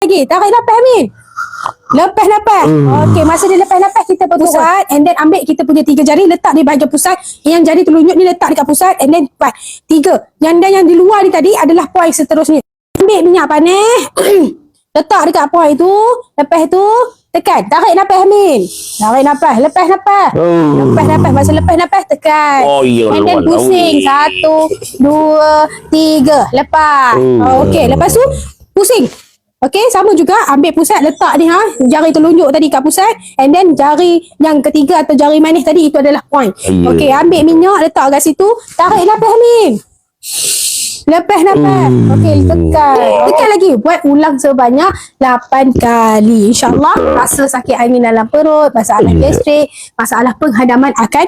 Lagi. Tarik nafas Amin. Lepas. Okey, masa dia lepas kita pusat and then ambil kita punya 3 jari letak di bahagian pusat. Yang jari telunjuk ni letak dekat pusat and then 3. Yang di luar ni tadi adalah point seterusnya. Ambil minyak panas. Letak dekat point tu. Lepas tu tekan. Tarik nafas Amin. Tarik nafas. Lepas nafas. Lepas nafas. Masa lepas nafas tekan. And then pusing. 1, 2, 3. Lepas. Okey. Lepas tu pusing. Okey. Sama juga. Ambil pusat. Letak ni jari telunjuk tadi kat pusat. And then jari yang ketiga atau jari manis tadi itu adalah point. Okey. Ambil minyak. Letak kat situ. Tarik nafas Amin. Lepas nafas. Okey, tekan lagi. Buat ulang sebanyak 8 kali. InsyaAllah rasa sakit angin dalam perut, masalah gastrik, masalah penghadaman akan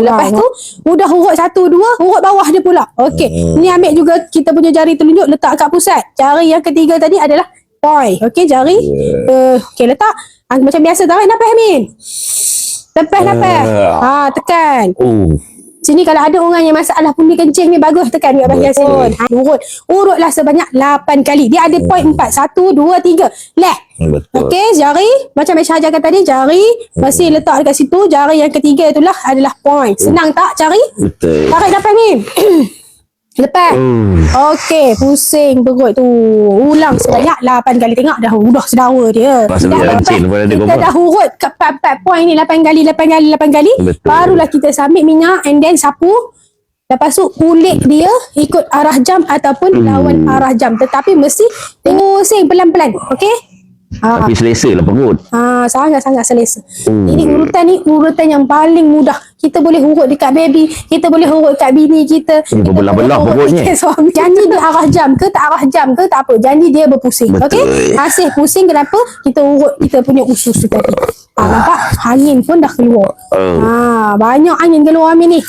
lepas tu mudah urut 1, 2, urut bawah dia pula. Okey, ni ambil juga kita punya jari telunjuk letak kat pusat. Jari yang ketiga tadi adalah point. Okey, jari okey, letak macam biasa. Tarik nafas Amin. Lepas nafas. Tekan. Sini kalau ada orang yang masalah pundi kencing ni, bagus tekan kat bahagian sini. Urutlah sebanyak 8 kali. Dia ada point 4. 1, 2, 3. Okey, jari macam Aisyah ajarkan tadi, jari masih letak dekat situ. Jari yang ketiga itulah adalah point. Senang tak cari? Betul. Tarik nafas ni. Lepas. Okey, pusing perut tu. Ulang sebanyak 8 kali. Tengok dah sedara dia. Kita dah urut kat 4 point ni 8 kali. Betul. Barulah kita sambil minyak and then sapu. Lepas tu kulit dia ikut arah jam ataupun lawan arah jam. Tetapi mesti pusing pelan-pelan. Okey? Tapi selesa lah perut. Sangat-sangat selesa. Ini urutan yang paling mudah. Kita boleh urut dekat baby, kita boleh urut kat bini kita. Berbelah-belah perutnya. Janji dia arah jam ke tak arah jam ke tak apa. Janji dia berpusing. Okey? Asyik pusing kenapa? Kita urut kita punya usus tu tadi. Nampak? Angin pun dah keluar. Banyak angin keluar Amin ni.